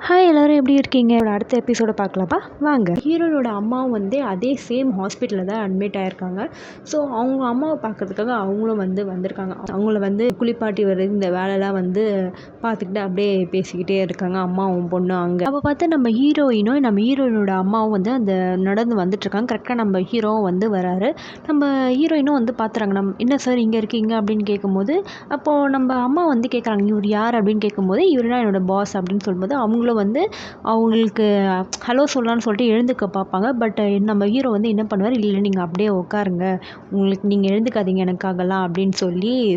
Hi எல்லோரும் எப்படி இருக்கீங்க? அடுத்த எபிசோட பார்க்கலாமா? வாங்க. ஹீரோனோட அம்மாவும் அதே சேம் ஹாஸ்பிட்டலில் தான் அட்மிட் ஆகிருக்காங்க. ஸோ அவங்க அம்மாவை பார்க்கறதுக்காக அவங்களும் வந்திருக்காங்க. அவங்கள குளிப்பாட்டி வருது இந்த வேலைலாம் பார்த்துக்கிட்டு அப்படியே பேசிக்கிட்டே இருக்காங்க அம்மாவும் பொண்ணும் அங்கே. அப்போ பார்த்தா நம்ம ஹீரோயினோட அம்மாவும் அந்த நடந்து வந்துட்டுருக்காங்க. கரெக்டாக நம்ம ஹீரோவும் வராரு. நம்ம ஹீரோயினும் பார்த்துறாங்க. என்ன சார் இங்கே இருக்கீங்க அப்படின்னு கேட்கும்போது, அப்போது நம்ம அம்மா கேட்குறாங்க, இவர் யார் அப்படின்னு கேட்கும்போது, இவர் தான் என்னோட பாஸ் அப்படின்னு சொல்லும்போது அவங்களும் அவங்களுக்கு ஹலோ சொல்லலான்னு சொல்லிட்டு எழுந்துக்க பார்ப்பாங்க. பட் நம்ம ஹீரோ என்ன பண்ணுவார், இல்லை நீங்கள் அப்படியே உட்காருங்க, நீங்கள் எழுந்துக்காதீங்க எனக்காகலாம் அப்படின்னு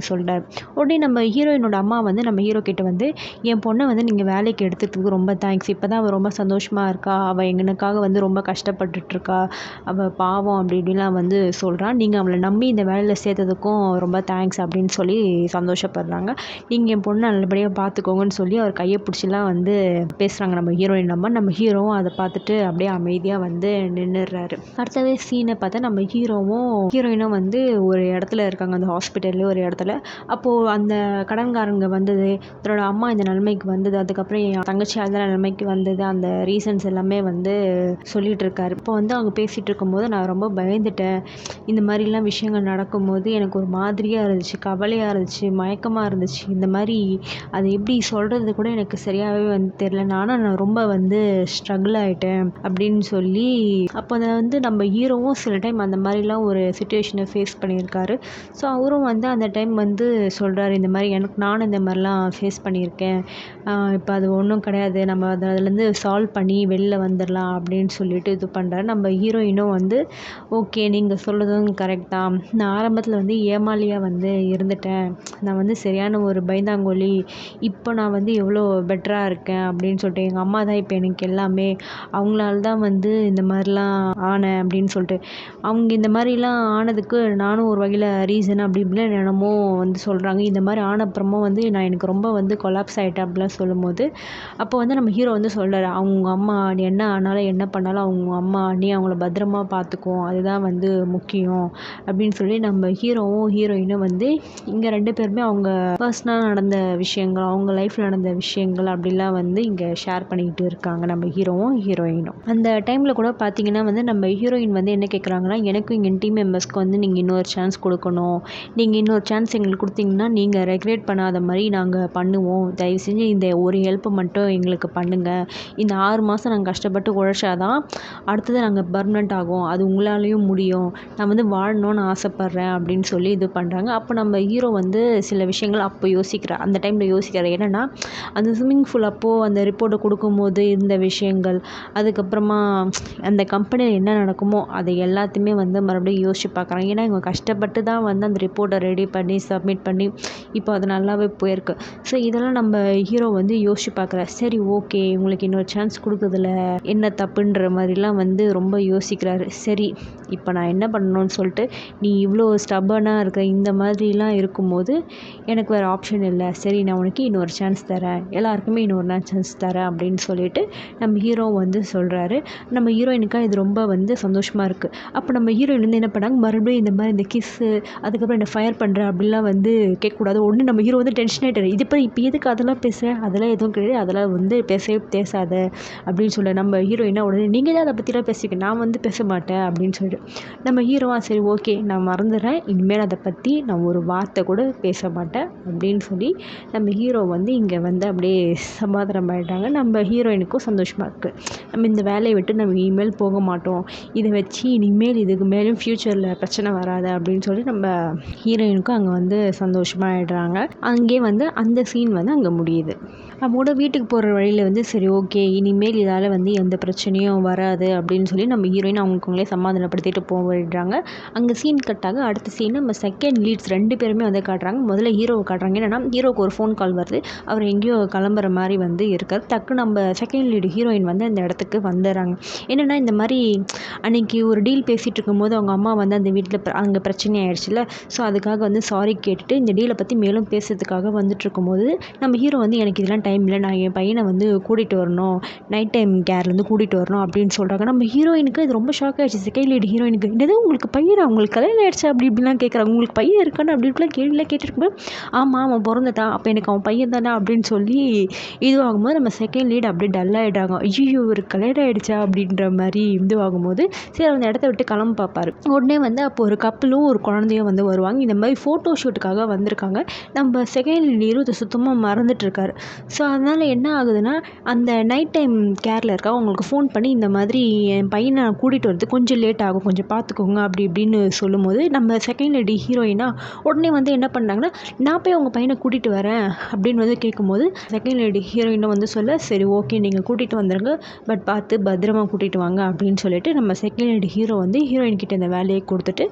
சொல்கிறார். உடனே நம்ம ஹீரோயினோட அம்மா நம்ம ஹீரோ கிட்ட என் பொண்ணை நீங்கள் வேலைக்கு எடுத்துக்கிறதுக்கு ரொம்ப தேங்க்ஸ், இப்போ தான் அவள் ரொம்ப சந்தோஷமாக இருக்கா, அவள் எங்களுக்காக ரொம்ப கஷ்டப்பட்டுட்ருக்கா, அவள் பாவம் அப்படி இப்படிலாம் சொல்கிறான், நீங்கள் அவளை நம்பி இந்த வேலையில் சேர்த்ததுக்கும் ரொம்ப தேங்க்ஸ் அப்படின்னு சொல்லி சந்தோஷப்படுறாங்க. நீங்கள் என் பொண்ணை நல்லபடியாக பார்த்துக்கோங்கன்னு சொல்லி அவர் கையை பிடிச்சிலாம் பேசுகிறாங்க நம்ம ஹீரோவும் அதை பார்த்துட்டு அப்படியே அமைதியாக நின்றுடுறாரு. அடுத்தவே சீனை பார்த்தா நம்ம ஹீரோயினும் ஒரு இடத்துல இருக்காங்க, அந்த ஹாஸ்பிட்டலில் ஒரு இடத்துல. அப்போது அந்த கடன்காரங்க தன்னோட அம்மா இந்த நிலைமைக்கு அதுக்கப்புறம் என் தங்கச்சி அந்த நிலைமைக்கு அந்த ரீசன்ஸ் எல்லாமே சொல்லிட்டு இருக்காரு. இப்போ அவங்க பேசிகிட்டு இருக்கும்போது நான் ரொம்ப பயந்துட்டேன், இந்த மாதிரிலாம் விஷயங்கள் நடக்கும்போது எனக்கு ஒரு மாதிரியாக இருந்துச்சு, கவலையாக இருந்துச்சு, மயக்கமாக இருந்துச்சு, இந்த மாதிரி அதை எப்படி சொல்கிறது கூட எனக்கு சரியாகவே தெரில, நான் ரொம்ப ஸ்ட்ரகிள் ஆகிட்டேன் அப்படின்னு சொல்லி. அப்போ அதை நம்ம ஹீரோவும் சில டைம் அந்த மாதிரிலாம் ஒரு சுச்சுவேஷனை ஃபேஸ் பண்ணியிருக்காரு. ஸோ அவரும் அந்த டைம் சொல்கிறாரு, இந்த மாதிரி நானும் இந்த மாதிரிலாம் ஃபேஸ் பண்ணியிருக்கேன், இப்போ அது ஒன்றும் கிடையாது, நம்ம அதுலேருந்து சால்வ் பண்ணி வெளில வந்துடலாம் அப்படின்னு சொல்லிட்டு இது பண்ணுறாரு. நம்ம ஹீரோயினும் ஓகே நீங்கள் சொல்கிறதும் கரெக்ட் தான், நான் ஆரம்பத்தில் ஏமாளியாக இருந்துட்டேன், நான் சரியான ஒரு பயந்தாங்கோலி, இப்போ நான் எவ்வளோ பெட்டராக இருக்கேன் அப்படின்னு சொல்லிட்டு, எங்கள் அம்மா தான் இப்போ எனக்கு எல்லாமே, அவங்களால தான் இந்த மாதிரிலாம் ஆனேன் அப்படின்னு சொல்லிட்டு, அவங்க இந்த மாதிரிலாம் ஆனதுக்கு நானும் ஒரு வகையில் ரீசன் அப்படி இப்படிலாம் என்னமோ சொல்கிறாங்க. இந்த மாதிரி ஆனப்புறமும் நான் எனக்கு ரொம்ப கொலாப்ஸ் ஆகிட்டேன் அப்படிலாம் சொல்லும்போது, அப்போ நம்ம ஹீரோ சொல்கிறாரு, அவங்க அம்மா நீ என்ன ஆனாலும் என்ன பண்ணாலும் அவங்க அம்மா, நீ அவங்கள பத்திரமா பார்த்துக்கோ, அதுதான் முக்கியம் அப்படின்னு சொல்லி நம்ம ஹீரோவும் ஹீரோயினும் இங்கே ரெண்டு பேருமே அவங்க பர்சனலாக நடந்த விஷயங்கள், அவங்க லைஃப்பில் நடந்த விஷயங்கள் அப்படிலாம் இங்கே ஷேர் பண்ணிக்கிட்டு இருக்காங்க நம்ம ஹீரோவும் ஹீரோயினும். அந்த டைமில் கூட பார்த்தீங்கன்னா நம்ம ஹீரோயின் என்ன கேட்குறாங்கன்னா, எனக்கும் எங்கள் டீம் மெம்பர்ஸ்க்கு நீங்கள் இன்னொரு சான்ஸ் கொடுக்கணும், நீங்கள் இன்னொரு சான்ஸ் எங்களுக்கு கொடுத்தீங்கன்னா நீங்கள் ரெக்ரெட் பண்ணாத மாதிரி நாங்கள் பண்ணுவோம், தயவு செஞ்சு இந்த ஒரு ஹெல்ப்பை மட்டும் எங்களுக்கு பண்ணுங்கள், இந்த 6 மாதம் நாங்கள் கஷ்டப்பட்டு உழைச்சாதான் அடுத்தது நாங்கள் பர்மனெண்ட் ஆகும், அது உங்களாலேயும் முடியும், நான் வாழணும்னு ஆசைப்பட்றேன் அப்படின்னு சொல்லி இது பண்ணுறாங்க. அப்போ நம்ம ஹீரோ சில விஷயங்கள் அப்போ யோசிக்கிறார், அந்த டைமில் யோசிக்கிறார். என்னென்னா அந்த ஸ்விம்மிங் பூல் அப்போது அந்த ரிப்போர்ட்டை கொடுக்கும்போது இந்த விஷயங்கள், அதுக்கப்புறமா அந்த கம்பெனியில் என்ன நடக்குமோ அதை எல்லாத்தையுமே மறுபடியும் யோசிச்சு பார்க்குறாங்க. ஏன்னா இவங்க கஷ்டப்பட்டு தான் அந்த ரிப்போர்ட்டை ரெடி பண்ணி சப்மிட் பண்ணி இப்போ அது நல்லாவே போயிருக்கு. ஸோ இதெல்லாம் நம்ம ஹீரோ யோசிச்சு பார்க்குறாரு. சரி ஓகே, உங்களுக்கு இன்னொரு சான்ஸ் கொடுக்குறதுல என்ன தப்புன்ற மாதிரிலாம் ரொம்ப யோசிக்கிறாரு. சரி இப்போ நான் என்ன பண்ணணும்னு சொல்லிட்டு, நீ இவ்வளோ ஸ்டபனாக இருக்க, இந்த மாதிரிலாம் இருக்கும்போது எனக்கு வேறு ஆப்ஷன் இல்லை, சரி நான் உனக்கு இன்னொரு சான்ஸ் தரேன், எல்லாருக்குமே இன்னொரு சான்ஸ் தரேன் அப்படின்னு சொல்லிட்டு நம்ம ஹீரோ சொல்கிறாரு. நம்ம ஹீரோயினுக்காக இது ரொம்ப சந்தோஷமாக இருக்குது. அப்போ நம்ம ஹீரோயின் என்ன பண்ணாங்க, மறுபடியும் இந்த மாதிரி இந்த கிஸ்ஸு, அதுக்கப்புறம் என்ன ஃபயர் பண்ணுற அப்படிலாம் கேட்கக்கூடாது. ஒன்று நம்ம ஹீரோ டென்ஷன் ஆகிட்டார், இது இப்போ எதுக்கு அதெல்லாம் பேசுகிறேன், அதெல்லாம் எதுவும் கிடையாது, அதெல்லாம் பேசாத அப்படின்னு சொல்ல. நம்ம ஹீரோயினா உடனே நீங்கள் தான் அதை பற்றிலாம் பேசிக்க, நான் பேச மாட்டேன் அப்படின்னு சொல்லிட்டு, நம்ம ஹீரோவா சரி ஓகே நான் மறந்துடுறேன், இனிமேல் அதை பற்றி நான் ஒரு வார்த்தை கூட பேச மாட்டேன் அப்படின்னு சொல்லி நம்ம ஹீரோ இங்கே அப்படியே சமாதானம் ஆகிட்டாங்க. நம்ம ஹீரோயினுக்கும் சந்தோஷமாக இருக்குது, நம்ம இந்த வேலையை விட்டு நம்ம இனிமேல் போக மாட்டோம், இதை வச்சு இனிமேல் இதுக்கு மேலும் ஃப்யூச்சரில் பிரச்சனை வராது அப்படின்னு சொல்லி நம்ம ஹீரோயினுக்கும் அங்கே சந்தோஷமாக ஆகிடுறாங்க. அங்கே அந்த சீன் அங்கே முடியுது. நம்மோட வீட்டுக்கு போகிற வழியில் சரி ஓகே இனிமேல் இதால் எந்த பிரச்சனையும் வராது அப்படின்னு சொல்லி நம்ம ஹீரோயின் அவங்களுக்குங்களே சமாதானப்படுத்திட்டு போயிடுறாங்க. அங்கே சீன் கட்டாக அடுத்த சீன் நம்ம செகண்ட் லீட்ஸ் 2 பேருமே காட்டுறாங்க. முதல்ல ஹீரோவை காட்டுறாங்க. என்னென்னா ஹீரோவுக்கு ஒரு ஃபோன் கால் வருது, அவர் எங்கேயோ கிளம்புற மாதிரி இருக்கார். டக்கு நம்ம செகண்ட் லீடு ஹீரோயின் அந்த இடத்துக்கு வந்துடுறாங்க. என்னென்னா இந்த மாதிரி அன்றைக்கி ஒரு டீல் பேசிகிட்டு இருக்கும்போது அவங்க அம்மா அந்த வீட்டில் அங்கே பிரச்சனை ஆயிடுச்சுல, ஸோ அதுக்காக சாரி கேட்டுட்டு இந்த டீலை பற்றி மேலும் பேசுறதுக்காக இருக்கும்போது நம்ம ஹீரோ எனக்கு இதெல்லாம் டைம் இல்லை, நான் என் பையனை கூட்டிகிட்டு வரணும், நைட் டைம் கேர்லேருந்து கூட்டிகிட்டு வரணும் அப்படின்னு சொல்கிறாங்க. நம்ம ஹீரோயினுக்கு இது ரொம்ப ஷாக் ஆகிடுச்சு. செகண்ட் லீடு ஹீரோயினுக்கு, என்னது உங்களுக்கு பையனா, உங்களுக்கு கல்யாணம் ஆகிடுச்சு அப்படி இப்படிலாம் கேட்குறாங்க, உங்களுக்கு பையன் இருக்கான்னு அப்படி இப்படிலாம் கேள்விலாம் கேட்டுருக்கும்போது, ஆமாம் அவன் பிறந்துட்டான், அப்போ எனக்கு அவன் பையன் தானே அப்படின்னு சொல்லி இதுவாகும்போது நம்ம செகண்ட் லீட் அப்படியே டல் ஆகிடுறாங்க. ஐயோ ஒரு கல்யாணம் ஆகிடுச்சா அப்படின்ற மாதிரி ஆகும்போது சரி அந்த இடத்த விட்டு கிளம்ப பார்ப்பாரு. உடனே வந்து அப்போ ஒரு கப்பலும் ஒரு குழந்தையும் வந்து வருவாங்க. இந்த மாதிரி ஃபோட்டோ ஷூட்டுக்காக வந்திருக்காங்க. நம்ம செகண்ட் லீடும் இதை சுத்தமாக மறந்துட்டு இருக்காரு. ஸோ அதனால் என்ன ஆகுதுன்னா அந்த நைட் டைம் கேரில் இருக்கா அவங்களுக்கு ஃபோன் பண்ணி இந்த மாதிரி என் பையனை நான் கூட்டிகிட்டு வரது கொஞ்சம் லேட் ஆகும், கொஞ்சம் பார்த்துக்கோங்க அப்படி இப்படின்னு சொல்லும்போது நம்ம செகண்ட் லேடி ஹீரோயினா உடனே வந்து என்ன பண்ணாங்கன்னா நான் போய் உங்கள் பையனை கூட்டிகிட்டு வரேன் அப்படின்னு வந்து கேட்கும்போது செகண்ட் லேடி ஹீரோயினும் வந்து சொல்ல சரி ஓகே நீங்கள் கூட்டிகிட்டு வந்துடுங்க, பட் பார்த்து பத்திரமா கூட்டிகிட்டு வாங்க அப்படின்னு சொல்லிட்டு நம்ம செகண்ட் லேடி ஹீரோ வந்து ஹீரோயின் கிட்ட இந்த வேலையை கொடுத்துட்டு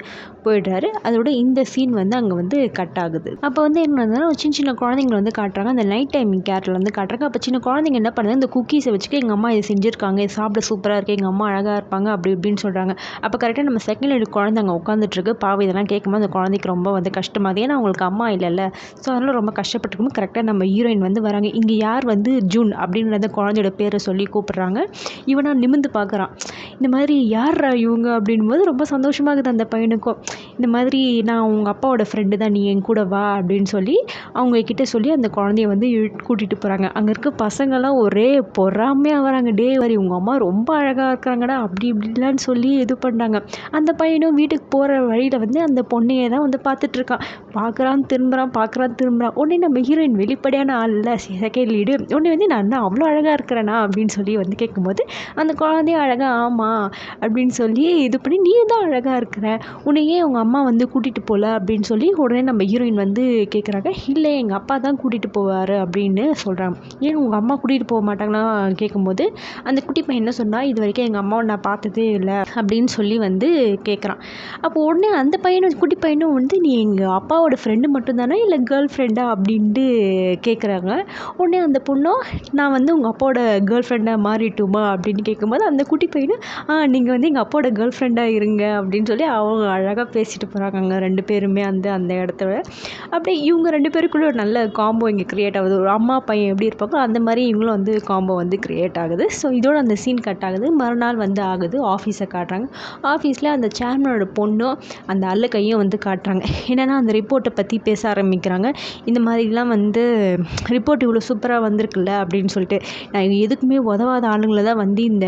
போயிடுறாரு. அதோட இந்த சீன் வந்து அங்கே வந்து கட் ஆகுது. அப்போ வந்து என்ன சின்ன சின்ன குழந்தைங்களை வந்து காட்டுறாங்க. அந்த நைட் டைம் கேரில் வந்து காட்டுறாங்க. அப்போ சின்ன குழந்தைங்க என்ன பண்ணுறாங்க, இந்த குக்கீஸை வச்சுட்டு எங்கள் அம்மா இதை செஞ்சுருக்காங்க, இது சாப்பிட சூப்பராக இருக்குது, எங்கள் அம்மா அழகாக இருப்பாங்க அப்படி இப்படின்னு சொல்கிறாங்க. அப்போ கரெக்டாக நம்ம செகண்ட் லேடி குழந்தை அங்கே உட்காந்துட்ருக்கு. பாவம் இதெல்லாம் கேட்கும்போது அந்த குழந்தைக்கு ரொம்ப வந்து கஷ்டமாகுது. ஏன்னா அவங்களுக்கு அம்மா இல்லைல்ல. ஸோ அதனால் ரொம்ப கஷ்டப்பட்டுருக்கும். கரெக்டாக நம்ம ஹீரோயின் வந்து வராங்க. இங்கே யார் வந்து ஜூன் அப்படின்ற அந்த குழந்தையோட பேரை சொல்லி கூப்பிட்றாங்க. இவனா நிமிந்து பார்க்குறான். இந்த மாதிரி யார்ரா இவங்க அப்படின்போது ரொம்ப சந்தோஷமாகுது அந்த பையனுக்கும். இந்த மாதிரி நான் உங்கள் அப்பாவோட ஃப்ரெண்டு தான், நீ என் கூட வா அப்படின்னு சொல்லி அவங்கக்கிட்ட சொல்லி அந்த குழந்தைய வந்து கூட்டிகிட்டு போகிறாங்க. அங்கே இருக்க பசங்கள்லாம் ஒரே பொறாமையாக வராங்க. டே வரி உங்கள் அம்மா ரொம்ப அழகாக இருக்காங்கடா அப்படி இப்படிலான்னு சொல்லி இது பண்ணுறாங்க. அந்த பையனும் வீட்டுக்கு போகிற வழியில் வந்து அந்த பொண்ணையே தான் வந்து பார்த்துட்ருக்கான். பார்க்குறான் திரும்புகிறான். உடனே நம்ம ஹீரோயின் வெளிப்படையான ஆள் இல்லை செகண்ட் லீடு. உடனே வந்து நான் என்ன அவ்வளோ அழகாக இருக்கிறேனா அப்படின்னு சொல்லி வந்து கேட்கும்போது அந்த குழந்தைய அழகாக ஆமாம் அப்படின்னு சொல்லி இது பண்ணி நீ தான் அழகாக இருக்கிற, உன்னையே உங்கள் அம்மா வந்து கூட்டிகிட்டு போகல அப்படின்னு சொல்லி உடனே நம்ம ஹீரோயின் வந்து கேட்குறாங்க. இல்லை எங்கள் அப்பா தான் கூட்டிகிட்டு போவார் அப்படின்னு சொல்கிறாங்க. ஏன் உங்கள் அம்மா கூட்டிகிட்டு போக மாட்டாங்களா கேட்கும்போது அந்த குட்டி பையன் என்ன சொன்னால் இது வரைக்கும் எங்கள் அம்மாவை நான் பார்த்ததே இல்லை அப்படின்னு சொல்லி வந்து கேட்குறான். அப்போ உடனே அந்த பையனும் குட்டி பையனும் வந்து நீ எங்கள் அப்பாவோட ஃப்ரெண்டு மட்டும்தானா இல்லை கேர்ள் ஃப்ரெண்டா அப்படின்ட்டு கேட்குறாங்க. உடனே அந்த பொண்ணும் நான் வந்து உங்கள் அப்பாவோட கேர்ள் ஃப்ரெண்டாக மாறிட்டுமா அப்படின்னு கேட்கும்போது அந்த குட்டி பையனும் நீங்கள் வந்து எங்கள் அப்பாவோட கேர்ள் ஃப்ரெண்டாக இருங்க அப்படின்னு சொல்லி அவங்க அழகாக பேசிட்டு போகிறாங்க. அங்கே ரெண்டு பேருமே அந்த இடத்துல அப்படியே இவங்க ரெண்டு பேருக்குள்ளே ஒரு நல்ல காம்போ இங்கே க்ரியேட் ஆகுது. ஒரு அம்மா பையன் எப்படி இருப்பாங்க அந்த மாதிரி இவங்களும் வந்து காம்போ வந்து க்ரியேட் ஆகுது. ஸோ இதோட அந்த சீன் கட் ஆகுது. மறுநாள் வந்து ஆகுது. ஆஃபீஸை காட்டுறாங்க. ஆஃபீஸில் அந்த சேர்மனோட பொண்ணும் அந்த அல்ல கையும் வந்து காட்டுறாங்க. என்னென்னா அந்த ரிப்போர்ட்டை பற்றி பேச ஆரம்பிக்கிறாங்க. இந்த மாதிரிலாம் வந்து ரிப்போர்ட் இவ்வளோ சூப்பராக வந்திருக்குல்ல அப்படின்னு சொல்லிட்டு நான் எதுக்குமே உதவாத ஆளுங்களை தான் வந்து இந்த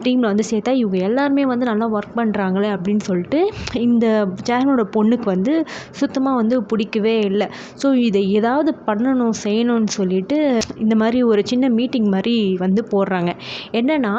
டீமில் வந்து சேர்த்தா இவங்க எல்லாருமே வந்து நல்லா ஒர்க் பண்ணுறாங்களே அப்படின்னு சொல்லிட்டு இந்த சேர்மனோட பொண்ணுக்கு வந்து சுத்தமாக வந்து பிடிக்கவே இல்லை. ஸோ இதை ஏதாவது பண்ணணும் செய்யணும்னு சொல்லிட்டு இந்த மாதிரி ஒரு சின்ன மீட்டிங் மாதிரி வந்து போடுறாங்க. என்னென்னா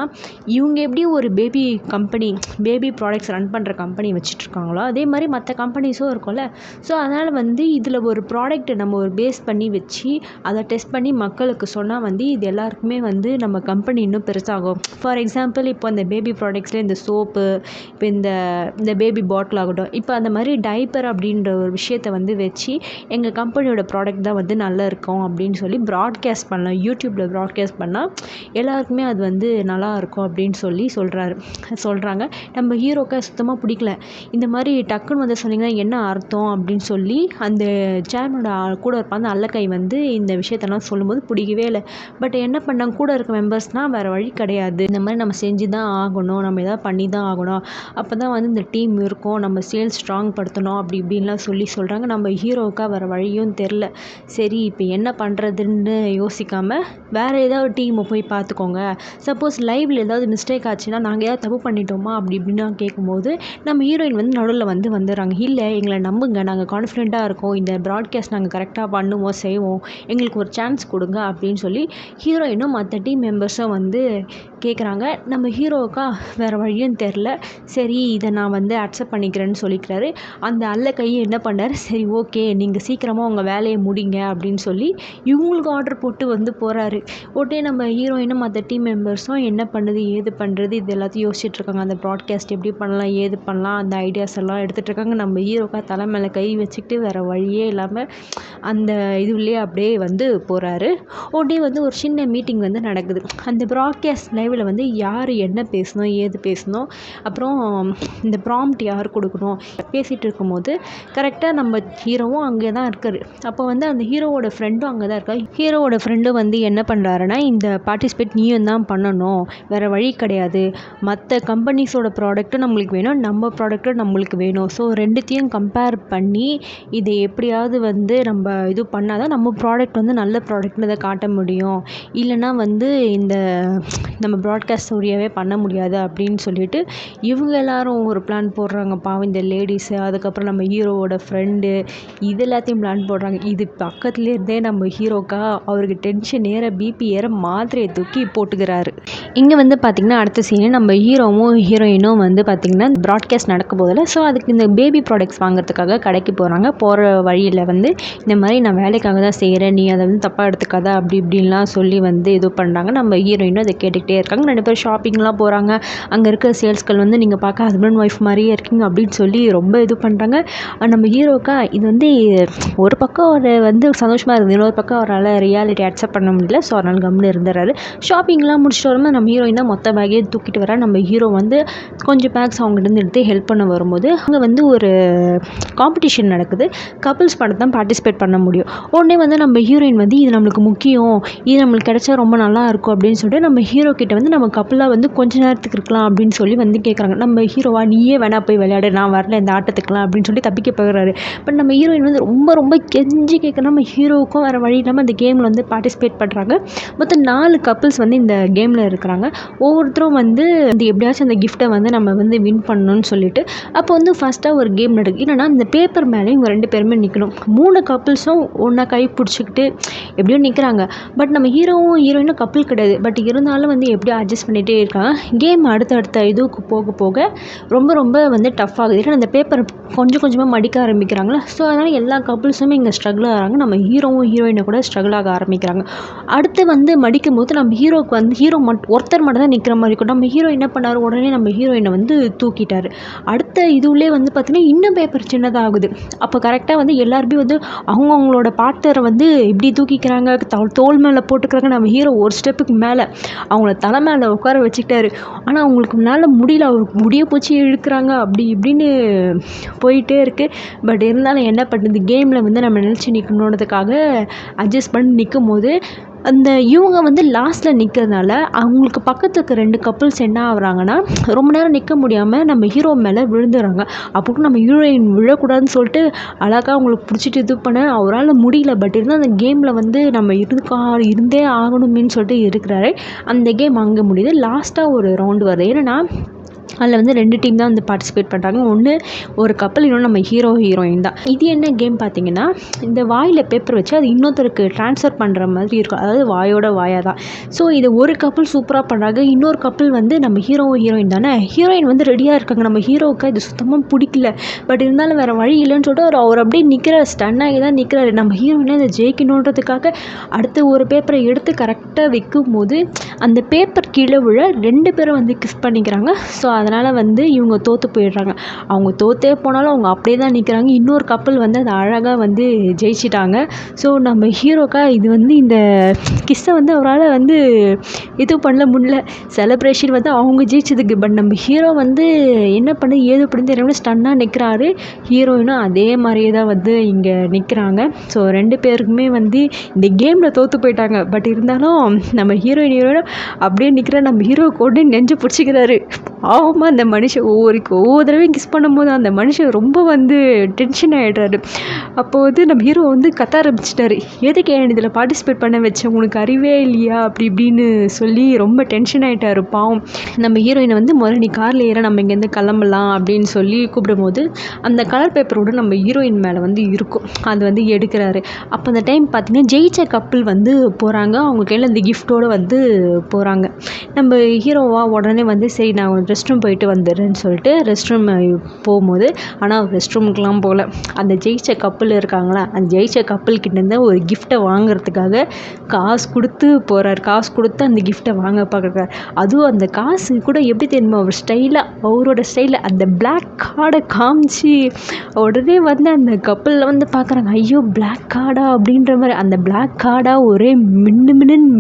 இவங்க எப்படி ஒரு பேபி ப்ராடக்ட்ஸ் ரன் பண்ணுற கம்பெனி வச்சுட்ருக்காங்களோ அதே மாதிரி மற்ற கம்பெனிஸும் இருக்கும்ல. ஸோ அதனால் வந்து இதில் ஒரு ப்ராடக்ட்டை நம்ம ஒரு பேஸ் பண்ணி வச்சு அதை டெஸ்ட் பண்ணி மக்களுக்கு சொன்னால் வந்து இது எல்லாருக்குமே வந்து நம்ம கம்பெனி இன்னும் பெருசாகும். ஃபார் எக்ஸாம்பிள் இப்போ இந்த பேபி ப்ராடக்ட்ஸில் இந்த சோப்பு, இப்போ இந்த பேபி பாட்டில் ஆகட்டும், இப்போ அந்த மாதிரி டைப்பர் அப்படின்ற ஒரு விஷயத்தை வந்து வச்சு எங்கள் கம்பெனியோட ப்ராடக்ட் தான் வந்து நல்லா இருக்கும் அப்படின்னு சொல்லி ப்ராட்காஸ்ட் பண்ணலாம். யூடியூப்பில் ப்ராட்காஸ்ட் பண்ணால் எல்லாருக்குமே அது வந்து நல்லா இருக்கும் அப்படின்னு சொல்லி சொல்கிறாங்க. நம்ம ஹீரோக்கு சுத்தமாக பிடிக்கல. இந்த மாதிரி டக்குன்னு வந்து சொன்னீங்கன்னா என்ன அர்த்தம் அப்படின்னு சொல்லி அந்த சேர்மனோட கூட இருப்பாங்க அல்லக்கை வந்து இந்த விஷயத்தெல்லாம் சொல்லும்போது பிடிக்கவே இல்லை. பட் என்ன பண்ணாங்க கூட இருக்க மெம்பர்ஸ்னால் வேறு வழி கிடையாது, இந்த மாதிரி நம்ம செஞ்சு தான் ஆகணும், நம்ம எதாவது பண்ணி தான் ஆகணும், அப்போ தான் வந்து இந்த டீம் இருக்கும், நம்ம சேல்ஸ் ஸ்ட்ராங் படுத்தணும் அப்படி இப்படின்லாம் சொல்கிறாங்க. நம்ம ஹீரோவுக்கா வேறு வழியும் தெரில. சரி இப்போ என்ன பண்ணுறதுன்னு யோசிக்காமல் வேறு ஏதாவது டீமை போய் பார்த்துக்கோங்க, சப்போஸ் லைவில் ஏதாவது மிஸ்டேக் ஆச்சுன்னா நாங்கள் ஏதாவது தப்பு பண்ணிட்டோமா அப்படி இப்படின்னா கேட்கும்போது நம்ம ஹீரோயின் வந்து நடுவில் வந்துடுறாங்க. இல்லை எங்களை நம்புங்க, நாங்கள் கான்ஃபிடென்ட்டாக இருக்கோம், இந்த ப்ராட்காஸ்ட் நாங்கள் கரெக்டாக பண்ணுவோம் செய்வோம், எங்களுக்கு ஒரு சான்ஸ் கொடுங்க அப்படின்னு சொல்லி ஹீரோயினும் மற்ற டீம் மெம்பர்ஸும் வந்து கேட்குறாங்க. நம்ம ஹீரோவுக்கா வேறு வழியும் தெரில. சரி இதை நான் வந்து அக்செப்ட் பண்ணிக்கிறேன்னு சொல்லிக்கிறாரு. அந்த அல்ல கையை என்ன பண்ணார், சரி ஓகே நீங்கள் சீக்கிரமாக உங்கள் வேலையை முடிங்க அப்படின்னு சொல்லி இவங்களுக்கு ஆர்டர் போட்டு வந்து போகிறாரு. உடனே நம்ம ஹீரோயினும் மற்ற டீம் மெம்பர்ஸும் என்ன பண்ணுது ஏது பண்ணுறது இது எல்லாத்தையும் யோசிச்சுட்ருக்காங்க. அந்த ப்ராட்காஸ்ட் எப்படி பண்ணலாம் ஏது பண்ணலாம் அந்த ஐடியாஸ் எல்லாம் எடுத்துகிட்டு இருக்காங்க. நம்ம ஹீரோக்கா தலை மேலே கை வச்சுக்கிட்டு வேறு வழியே இல்லாமல் அந்த இதுலேயே அப்படியே வந்து போகிறாரு. உடனே வந்து ஒரு சின்ன மீட்டிங் வந்து நடக்குது. அந்த ப்ராட்காஸ்ட் லைவில் வந்து யார் என்ன பேசணும் ஏது பேசணும், அப்புறம் இந்த ப்ராம்ப்ட் யார் கொடுக்கணும் பேசிகிட்டு இருக்கும்போது கரெக்டாக நம்ம ஹீரோவும் அங்கே தான் இருக்கார். அப்போ வந்து அந்த ஹீரோவோட ஃப்ரெண்டும் அங்கே தான் இருக்கா. ஹீரோவோட ஃப்ரெண்டும் வந்து என்ன பண்ணுறாருன்னா இந்த பார்ட்டிசிபேட் நீயும் தான் பண்ணணும், வேறு வழி கிடையாது, மற்ற கம்பெனிஸோட ப்ராடக்ட்டும் நம்மளுக்கு வேணும், நம்ம ப்ராடக்ட்டும் நம்மளுக்கு வேணும், ஸோ ரெண்டுத்தையும் கம்பேர் பண்ணி இதை எப்படியாவது வந்து நம்ம இது பண்ணால் தான் நம்ம ப்ராடக்ட் வந்து நல்ல ப்ராடக்ட்னு இதை காட்ட முடியும், இல்லைனா வந்து இந்த நம்ம ப்ராட்காஸ்ட் ஸ்டோரியாகவே பண்ண முடியாது அப்படின்னு சொல்லிட்டு இவங்க எல்லாரும் ஒரு பிளான் போடுறாங்க. பாவம் இந்த லேடிஸு, அதுக்கப்புறம் நம்ம ஹீரோவோட ஃப்ரெண்டு, இது எல்லாத்தையும் பிளான் போடுறாங்க. இது பக்கத்துலேயே இருந்தே நம்ம ஹீரோக்கா அவருக்கு டென்ஷன் ஏற பிபி ஏற மாத்திரையை தூக்கி போட்டுக்கிறாரு. இங்கே வந்து பார்த்திங்கன்னா அடுத்த சீனு நம்ம ஹீரோவும் ஹீரோயினும் வந்து பார்த்திங்கன்னா ப்ராட்காஸ்ட் நடக்க போதில்லை. ஸோ அதுக்கு இந்த பேபி ப்ராடக்ட்ஸ் வாங்குறதுக்காக கடைக்கு போகிறாங்க. போகிற வழியில் வந்து இந்த மாதிரி நான் வேலைக்காக தான் செய்கிறேன், நீ அதை வந்து தப்பாக எடுத்துக்காத அப்படி இப்படின்லாம் சொல்லி வந்து இது பண்ணுறாங்க. நம்ம ஹீரோயினும் அதை கேட்டுக்கிட்டே இருக்காங்க. 2 பேரும் ஷாப்பிங்லாம் போகிறாங்க. அங்கே இருக்க சேல்ஸ்கள் வந்து நீங்கள் பார்க்க ஹஸ்பண்ட் ஒய்ஃப் மாதிரியே இருக்கீங்க அப்படின்னு சொல்லி ரொம்ப இது பண்ணுறாங்க. நம்ம ஹீரோக்கா இது வந்து ஒரு பக்கம் ஒரு வந்து சந்தோஷமாக இருக்குது, இன்னொரு பக்கம் அவரால் ரியாலிட்டி அக்செப்ட் பண்ண முடியல. ஸோ அதனால் கம்முன்னு இருந்துறாரு. ஷாப்பிங்லாம் முடிச்சுட்டு வரும்போது நம்ம ஹீரோயின் தான் மொத்த பேக்கையே தூக்கிட்டு வரா. நம்ம ஹீரோ வந்து கொஞ்சம் பேக்ஸ் அவங்ககிட்ட எடுத்து ஹெல்ப் பண்ண வரும்போது அங்கே வந்து ஒரு காம்படிஷன் நடக்குது. கப்புள்ஸ் மட்டும் தான் பார்ட்டிசிபேட் பண்ண முடியும். உடனே வந்து நம்ம ஹீரோயின் வந்து இது நம்மளுக்கு முக்கியம், இது நம்மளுக்கு கிடைச்சா ரொம்ப நல்லா இருக்கும் அப்படின்னு சொல்லிட்டு நம்ம ஹீரோ கிட்ட வந்து நம்ம கப்பலாக வந்து கொஞ்ச நேரத்துக்கு இருக்கலாம் அப்படின்னு சொல்லி வந்து கேட்குறாங்க. நம்ம ஹீரோவா நீயே வேணா போய் விளையாடு, நான் வரல இந்த ஆட்டத்துக்குலாம் அப்படின்னு சொல்லி தப்பிக்க போகிறாரு. பட் நம்ம ஹீரோயின் வந்து ரொம்ப ரொம்ப கெஞ்சி கேட்க நம்ம ஹீரோவுக்கும் வேறு வழி இல்லாமல் அந்த கேமில் வந்து பார்ட்டிசிபேட் பண்ணுறாங்க. மொத்தம் 4 கப்புள்ஸ் வந்து இந்த கேமில் இருக்கிறாங்க. ஒவ்வொருத்தரும் வந்து எப்படியாச்சும் அந்த கிஃப்ட்டை வந்து நம்ம வந்து வின் பண்ணணும்னு சொல்லிட்டு அப்போ வந்து ஃபஸ்ட்டாக ஒரு கேம் நடக்குது. என்னென்னா இந்த பேப்பர் மேலே இவங்க 2 பேருமே நிற்கணும். 3 கப்புள்ஸும் ஒன்றா கை பிடிச்சிக்கிட்டு எப்படியோ நிற்கிறாங்க. பட் நம்ம ஹீரோவும் ஹீரோயினும் கப்புள் கிடையாது. பட் இருந்தாலும் வந்து எப்படியோ அட்ஜஸ்ட் பண்ணிகிட்டே இருக்காங்க. கேம் அடுத்தடுத்த இதுக்கு போக போக ரொம்ப ரொம்ப வந்து டஃப் ஆகுது. ஏன்னா அந்த பேப்பர் கொஞ்சம் கொஞ்சமாக மடிக்க ஆரம்பிக்கிறாங்களா. ஸோ அதனால் எல்லா கப்புள்ஸுமே இங்கே ஸ்ட்ரகிள் ஆகிறாங்க. நம்ம ஹீரோவும் ஹீரோயினை கூட ஸ்ட்ரகிள் ஆக ஆரம்பிக்கிறாங்க. அடுத்து வந்து மடிக்கும் போது நம்ம ஹீரோவுக்கு வந்து ஒருத்தர் மட்டும் தான் நிற்கிற மாதிரி இருக்கும். நம்ம ஹீரோ என்ன பண்ணார், உடனே நம்ம ஹீரோயினை வந்து தூக்கிட்டார். அடுத்த இதுவுலே வந்து பார்த்திங்கன்னா இன்னும் பேப்பர் சின்னதாகுது. அப்போ கரெக்டாக வந்து எல்லாருமே வந்து அவங்கவுங்களோட பார்ட்னரை வந்து இப்படி தூக்கிக்கிறாங்க, தோள் மேலே போட்டுக்கிறாங்க. நம்ம ஹீரோ ஒரு ஸ்டெப்புக்கு மேலே அவங்கள தலை மேலே உட்கார வச்சுக்கிட்டாரு. ஆனால் அவங்களுக்கு மேலே முடியல, அவருக்கு முடிய போச்சு இழுக்கிறாங்க, அப்படி இப்படின்னு போயிட்டே இருக்குது. பட் இருந்தாலும் என்ன பண்ணுறது, கேமில் வந்து நம்ம நினச்சி நிற்கணுன்றதுக்காக அட்ஜஸ்ட் பண்ணி நிற்கும் போது அந்த இவங்க வந்து லாஸ்ட்டில் நிற்கிறதுனால அவங்களுக்கு பக்கத்தில் இருக்க 2 கப்புள்ஸ் என்ன ஆகுறாங்கன்னா ரொம்ப நேரம் நிற்க முடியாமல் நம்ம ஹீரோ மேலே விழுந்துடுறாங்க. அப்போ நம்ம ஹீரோயின் விழக்கூடாதுன்னு சொல்லிட்டு அழகாக அவங்களுக்கு பிடிச்சிட்டு இது பண்ண அவரால் முடியல. பட் இருந்தால் அந்த கேமில் வந்து நம்ம இருந்தே ஆகணுமேன்னு சொல்லிட்டு இருக்கிறாரு. அந்த கேம் அங்கே முடியுது. லாஸ்ட்டாக ஒரு ரவுண்டு வருது. ஏன்னா அதில் வந்து 2 டீம் தான் வந்து பார்ட்டிசிபேட் பண்ணுறாங்க. ஒன்று ஒரு கப்பல், இன்னொன்று நம்ம ஹீரோயின் தான். இது என்ன கேம் பார்த்தீங்கன்னா இந்த வாயில் பேப்பர் வச்சு அது இன்னொருத்தருக்கு ட்ரான்ஸ்ஃபர் பண்ணுற மாதிரி இருக்கும். அதாவது வாயோட வாயாக தான். ஸோ இது ஒரு கப்பல் சூப்பராக பண்ணுறாங்க. இன்னொரு கப்பல் வந்து நம்ம ஹீரோயின் தானே. ஹீரோயின் வந்து ரெடியாக இருக்காங்க. நம்ம ஹீரோவுக்கு இது சுத்தமாக பிடிக்கல. பட் இருந்தாலும் வேறு வழி இல்லைன்னு சொல்லிட்டு அவர் அப்படியே நிற்கிறார், ஸ்டன்னாகி தான் நிற்கிறாரு. நம்ம ஹீரோயினை இதை ஜெயிக்கணுன்றதுக்காக அடுத்து ஒரு பேப்பரை எடுத்து கரெக்டாக வைக்கும் போது அந்த பேப்பர் கீழே விழ 2 பேரும் வந்து கிஸ் பண்ணிக்கிறாங்க. ஸோ அதனால் வந்து இவங்க தோற்று போயிடுறாங்க. அவங்க தோற்றே போனாலும் அவங்க அப்படியே தான் நிற்கிறாங்க. இன்னொரு கப்பல் வந்து அதை அழகாக வந்து ஜெயிச்சிட்டாங்க. ஸோ நம்ம ஹீரோக்கா இது வந்து இந்த கிஸ்ஸை வந்து அவரால் வந்து இது பண்ண முடியல. செலிப்ரேஷன் வந்து அவங்க ஜெயிச்சதுக்கு. பட் நம்ம ஹீரோ வந்து என்ன பண்ண ஏது பண்ணி தெரியாமல் ஸ்டன்னாக நிற்கிறாரு. ஹீரோயினும் அதே மாதிரியே தான் வந்து இங்கே நிற்கிறாங்க. ஸோ 2 பேருக்குமே வந்து இந்த கேமில் தோற்று போயிட்டாங்க. பட் இருந்தாலும் நம்ம ஹீரோயினும் அப்படியே நிற்கிற நம்ம ஹீரோ கொண்டு நெஞ்சு பிடிச்சிக்கிறாரு. ஆமாம், அந்த மனுஷன் ஒவ்வொரு தடவையும் கிஸ் பண்ணும்போது அந்த மனுஷன் ரொம்ப வந்து டென்ஷன் ஆகிடுறாரு. அப்போது வந்து நம்ம ஹீரோ வந்து கத்த ஆரம்பிச்சிட்டாரு. எதுக்கு என் இதில் பார்ட்டிசிபேட் பண்ண வச்சேன், உனக்கு அறிவே இல்லையா அப்படி இப்படின்னு சொல்லி ரொம்ப டென்ஷன் ஆகிட்டாரு பாவம். நம்ம ஹீரோயினை வந்து முதல்ல நீ காரில் ஏற, நம்ம இங்கேருந்து கிளம்பலாம் அப்படின்னு சொல்லி கூப்பிடும்போது அந்த கலர் பேப்பரோடு நம்ம ஹீரோயின் மேலே வந்து இருக்கும். அது வந்து எடுக்கிறாரு. அப்போ அந்த டைம் பார்த்திங்கன்னா ஜெயிச்ச கப்பல் வந்து போகிறாங்க. அவங்க கையில் அந்த கிஃப்டோடு வந்து போகிறாங்க. நம்ம ஹீரோவா உடனே வந்து சரி நான் ரெஸ்ட் ரூம் போயிட்டு வந்துடுறேன்னு சொல்லிட்டு ரெஸ்ட் ரூம் போகும்போது, ஆனால் ரெஸ்ட் ரூமுக்கெலாம் போகல. அந்த ஜெயிச்ச கப்பல் இருக்காங்களா, அந்த ஜெயிச்ச கப்பல்கிட்டேருந்து ஒரு கிஃப்ட்டை வாங்குறதுக்காக காசு கொடுத்து போகிறார். காசு கொடுத்து அந்த கிஃப்ட்டை வாங்க பார்க்குறாரு. அதுவும் அந்த காசு கூட எப்படி தெரியுமா, அவர் ஸ்டைலாக அவரோட ஸ்டைலில் அந்த பிளாக் கார்டை காமிச்சு உடனே வந்து அந்த கப்பலில் வந்து பார்க்குறாங்க. ஐயோ பிளாக் கார்டா அப்படின்ற மாதிரி அந்த பிளாக் கார்டாக ஒரே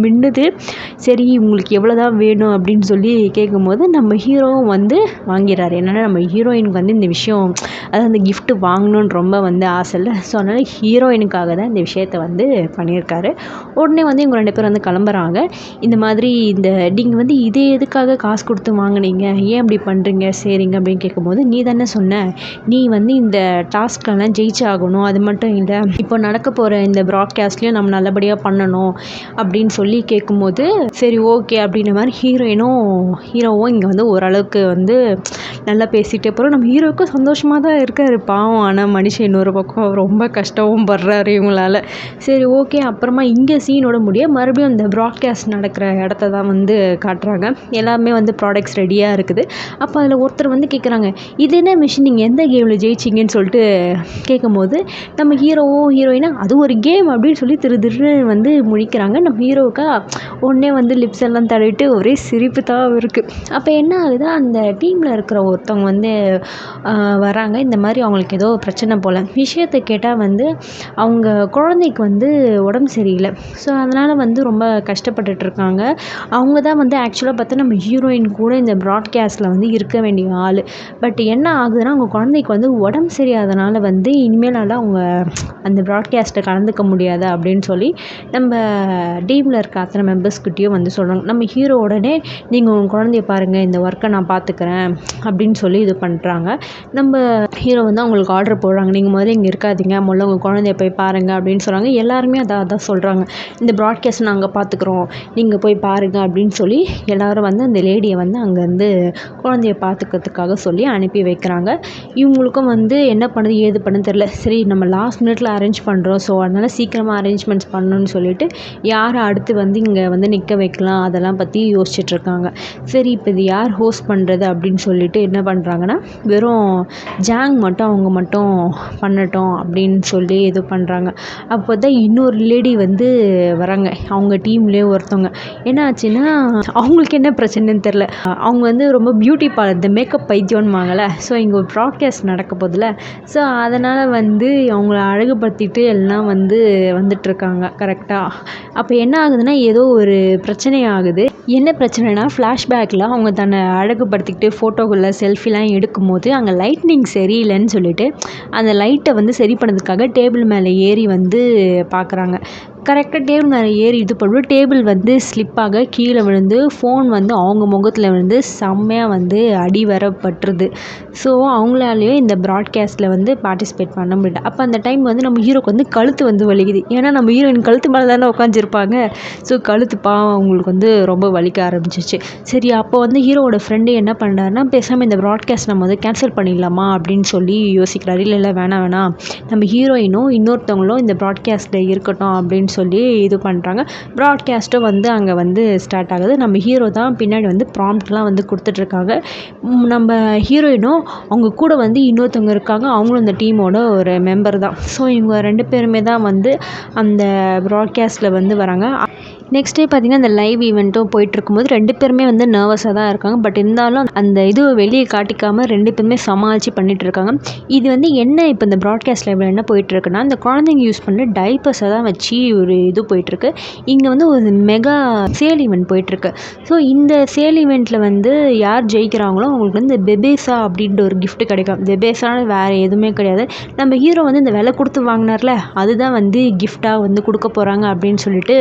மின்னுது. சரி உங்களுக்கு எவ்வளோ தான் வேணும் அப்படின்னு சொல்லி கேட்கும்போது நம்ம ஹீரோ ஹீரோவும் வந்து வாங்கிடுறாரு. என்னென்னா நம்ம ஹீரோயினுக்கு வந்து இந்த விஷயம் அதாவது அந்த கிஃப்ட்டு வாங்கணுன்னு ரொம்ப வந்து ஆசை இல்லை. ஸோ அதனால் ஹீரோயினுக்காக தான் இந்த விஷயத்த வந்து பண்ணியிருக்காரு. உடனே வந்து இவங்க 2 பேரும் வந்து கிளம்புறாங்க. இந்த மாதிரி நீங்கள் வந்து இதே எதுக்காக காசு கொடுத்து வாங்குனீங்க, ஏன் இப்படி பண்ணுறீங்க, சரிங்க அப்படின்னு கேட்கும்போது, நீ தானே சொன்ன நீ வந்து இந்த டாஸ்க்கெல்லாம் ஜெயிச்சாகணும், அது மட்டும் இல்லை இப்போ நடக்க போகிற இந்த ப்ராட்காஸ்ட்லேயும் நம்ம நல்லபடியாக பண்ணணும் அப்படின்னு சொல்லி கேட்கும்போது, சரி ஓகே அப்படின்ற மாதிரி ஹீரோவும் இங்கே வந்து ஓரளவுக்கு வந்து நல்லா பேசிகிட்டே போகிறோம். நம்ம ஹீரோவுக்கும் சந்தோஷமாக தான் இருக்கார் பாவம். ஆனால் மனுஷன் இன்னொரு பக்கம் ரொம்ப கஷ்டமும் படுறாரு இவங்களால. சரி ஓகே. அப்புறமா இங்கே சீனோட முடிய மறுபடியும் இந்த ப்ராட்காஸ்ட் நடக்கிற இடத்த தான் வந்து காட்டுறாங்க. எல்லாமே வந்து ப்ராடக்ட்ஸ் ரெடியாக இருக்குது. அப்போ அதில் ஒருத்தர் வந்து கேட்குறாங்க, இது என்ன மிஷின், நீங்கள் எந்த கேமில் ஜெயிச்சிங்கன்னு சொல்லிட்டு கேட்கும்போது, நம்ம ஹீரோயினா அது ஒரு கேம் அப்படின்னு சொல்லி திருன்னு வந்து முழிக்கிறாங்க. நம்ம ஹீரோவுக்கா உடனே வந்து லிப்ஸ் எல்லாம் தடவிட்டு ஒரே சிரிப்பு தான் இருக்குது. அப்போ என்ன ஆகுது, அந்த டீமில் இருக்கிற ஒருத்தவங்க வந்து வராங்க. இந்த மாதிரி அவங்களுக்கு ஏதோ பிரச்சனை போல். விஷயத்தை கேட்டால் வந்து அவங்க குழந்தைக்கு வந்து உடம்பு சரியில்லை. ஸோ அதனால் வந்து ரொம்ப கஷ்டப்பட்டுட்ருக்காங்க. அவங்க தான் வந்து ஆக்சுவலாக பார்த்தா நம்ம ஹீரோயின் கூட இந்த ப்ராட்காஸ்ட்டில் வந்து இருக்க வேண்டிய ஆள். பட் என்ன ஆகுதுன்னா, அவங்க குழந்தைக்கு வந்து உடம்பு சரியாதனால வந்து இனிமேலால் அவங்க அந்த ப்ராட்காஸ்ட்டை கலந்துக்க முடியாது அப்படின்னு சொல்லி நம்ம டீமில் இருக்க அத்தனை மெம்பர்ஸ்கிட்டையும் வந்து சொல்கிறாங்க. நம்ம ஹீரோ உடனே நீங்கள் உங்கள் குழந்தைய பாருங்கள், இந்த ஒர்க்கை நான் பார்த்துக்கிறேன் அப்படின்னு சொல்லி இது பண்ணுறாங்க. நம்ம ஹீரோ வந்து அவங்களுக்கு ஆர்டர் போடுறாங்க, நீங்கள் முதல்ல இங்கே இருக்காதீங்க, முதல்ல உங்கள் குழந்தைய போய் பாருங்கள் அப்படின்னு சொல்கிறாங்க. எல்லாருமே அதான் சொல்கிறாங்க, இந்த ப்ராட்காஸ்ட் நாங்கள் பார்த்துக்குறோம், நீங்கள் போய் பாருங்கள் அப்படின்னு சொல்லி எல்லோரும் வந்து அந்த லேடியை வந்து அங்கேருந்து குழந்தைய பார்த்துக்கிறதுக்காக சொல்லி அனுப்பி வைக்கிறாங்க. இவங்களுக்கும் வந்து என்ன பண்ணுது ஏது பண்ணுன்னு தெரில. சரி நம்ம லாஸ்ட் மினிட்ல அரேஞ்ச் பண்ணுறோம், ஸோ அதனால் சீக்கிரமாக அரேஞ்ச்மெண்ட்ஸ் பண்ணணும்னு சொல்லிட்டு யாரை அடுத்து வந்து இங்கே வந்து நிற்க வைக்கலாம் அதெல்லாம் பற்றி யோசிச்சுட்ருக்காங்க. சரி இப்போ இது யார் ஹோஸ்ட் பண்ணுறது அப்படின்னு சொல்லிட்டு என்ன பண்ணுறாங்கன்னா, வெறும் ஜாங் மட்டும் அவங்க மட்டும் பண்ணட்டும் அப்படின்னு சொல்லி இது பண்ணுறாங்க. அப்போ தான் இன்னொரு லேடி வந்து வராங்க, அவங்க டீம்லேயே ஒருத்தவங்க. என்ன ஆச்சுன்னா, அவங்களுக்கு என்ன பிரச்சனைன்னு தெரில. அவங்க வந்து ரொம்ப பியூட்டி பார்லர், இந்த மேக்கப் பைத்தியம்னுவாங்கள்ல, ஸோ இங்கே ஒரு ப்ராட்காஸ்ட் நடக்க போதில்ல, ஸோ அதனால் வந்து அவங்கள அழகுபடுத்திட்டு எல்லாம் வந்து வந்துட்டுருக்காங்க கரெக்டாக. அப்போ என்ன ஆகுதுன்னா, ஏதோ ஒரு பிரச்சனை ஆகுது. என்ன பிரச்சனைனா, ஃப்ளாஷ்பேக்கில் அவங்க தன்னை அழகுபடுத்திக்கிட்டு ஃபோட்டோக்குள்ளே செல்ஃபிலாம் எடுக்கும்போது அங்கே லைட்னிங் சரியில்லைன்னு சொல்லிட்டு அந்த லைட்டை வந்து சரி பண்ணதுக்காக டேபிள் மேலே ஏறி வந்து பார்க்குறாங்க. கரெக்டாக டேபிள் மேலே ஏறி இது பண்ணுவோம், டேபிள் வந்து ஸ்லிப்பாக கீழே விழுந்து ஃபோன் வந்து அவங்க முகத்தில் விழுந்து செம்மையாக வந்து அடி வரப்பட்டுருது. ஸோ அவங்களாலேயும் இந்த ப்ராட்காஸ்ட்டில் வந்து பார்ட்டிசிபேட் பண்ண முடியல. அப்போ அந்த டைம் வந்து நம்ம ஹீரோக்கு வந்து கழுத்து வந்து வலிக்குது. ஏன்னா நம்ம ஹீரோயின் கழுத்து மேலே தானே உட்காந்துருப்பாங்க. ஸோ கழுத்து பாவம் அவங்களுக்கு வந்து ரொம்ப வலிக்க ஆரம்பிச்சிச்சு. சரி அப்போ வந்து ஹீரோவோட ஃப்ரெண்டு என்ன பண்ணுறாருன்னா, பேசாமல் இந்த ப்ராட்காஸ்ட் நம்ம வந்து கேன்சல் பண்ணிடலாமா அப்படின்னு சொல்லி யோசிக்கிறாரு. இல்லை வேணாம் நம்ம ஹீரோயினும் இன்னொருத்தவங்களும் இந்த ப்ராட்காஸ்ட்டில் இருக்கட்டும் அப்படின்னு சொல்லி இது பண்ணுறாங்க. ப்ராட்காஸ்ட்டும் வந்து அங்கே வந்து ஸ்டார்ட் ஆகுது. நம்ம ஹீரோ தான் பின்னாடி வந்து ப்ராம்ப்ட்லாம் வந்து கொடுத்துட்ருக்காங்க. நம்ம ஹீரோயினும் அவங்க கூட வந்து இன்னொருத்தவங்க இருக்காங்க, அவங்களும் அந்த டீமோட ஒரு மெம்பர் தான். ஸோ இவங்க 2 பேருமே தான் வந்து அந்த ப்ராட்காஸ்ட்டில் வந்து வராங்க. நெக்ஸ்ட் டே பார்த்திங்கன்னா அந்த லைவ் ஈவெண்ட்டும் போயிட்டுருக்கும்போது 2 பேருமே வந்து நர்வஸாக தான் இருக்காங்க. பட் இருந்தாலும் அந்த இது வெளியே காட்டிக்காமல் 2 பேருமே சமாளித்து பண்ணிகிட்ருக்காங்க. இது வந்து என்ன இப்போ இந்த ப்ராட்காஸ்ட் லைவில் என்ன போயிட்டுருக்குன்னா, இந்த குழந்தைங்க யூஸ் பண்ணுற டைப்பர்ஸை தான் வச்சு ஒரு இது போயிட்டுருக்கு. இங்கே வந்து ஒரு மெகா சேல் ஈவெண்ட் போயிட்டுருக்கு. ஸோ இந்த சேல் ஈவெண்ட்டில் வந்து யார் ஜெயிக்கிறாங்களோ அவங்களுக்கு வந்து இந்த பெபேசா அப்படின்ற ஒரு கிஃப்ட் கிடைக்கும். பெபேசான வேறு எதுவுமே கிடையாது, நம்ம ஹீரோ வந்து இந்த விலை கொடுத்து வாங்கினார்ல அதுதான் வந்து கிஃப்டாக வந்து கொடுக்க போகிறாங்க அப்படின்னு சொல்லிட்டு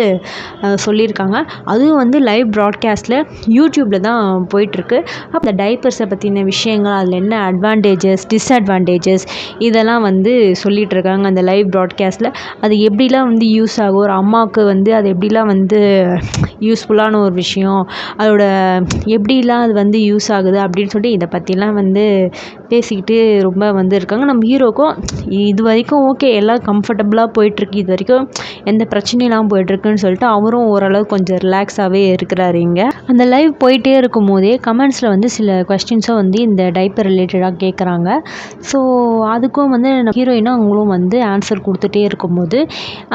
சொல்லியிருக்காங்க. அதுவும் வந்து லைவ் ப்ராட்காஸ்ட்டில் யூடியூப்பில் தான் போயிட்டுருக்கு. அப்போ அந்த டைப்பர்ஸை பற்றின விஷயங்கள், அதில் என்ன அட்வான்டேஜஸ் டிஸ்அட்வான்டேஜஸ் இதெல்லாம் வந்து சொல்லிகிட்ருக்காங்க அந்த லைவ் ப்ராட்காஸ்ட்டில். அது எப்படிலாம் வந்து யூஸ் ஆகும், ஒரு அம்மாவுக்கு வந்து அது எப்படிலாம் வந்து யூஸ்ஃபுல்லான ஒரு விஷயம், அதோட எப்படிலாம் அது வந்து யூஸ் ஆகுது அப்படின்னு சொல்லிட்டு இதை பற்றிலாம் வந்து பேசிக்கிட்டு ரொம்ப வந்து இருக்காங்க. நம்ம ஹீரோக்கும் இது வரைக்கும் ஓகே எல்லாம் கம்ஃபர்டபுளாக போயிட்டுருக்கு, இது வரைக்கும் எந்த பிரச்சனையெல்லாம் போயிட்டுருக்குன்னு சொல்லிட்டு அவரும் ஓரளவு கொஞ்சம் ரிலாக்ஸாகவே இருக்கிறாரு. இங்கே அந்த லைவ் போயிட்டே இருக்கும் போதே கமெண்ட்ஸில் வந்து சில கொஸ்டின்ஸும் வந்து இந்த டைப்பர் ரிலேட்டடாக கேட்குறாங்க. ஸோ அதுக்கும் வந்து ஹீரோயினும் அவங்களும் வந்து ஆன்சர் கொடுத்துட்டே இருக்கும்போது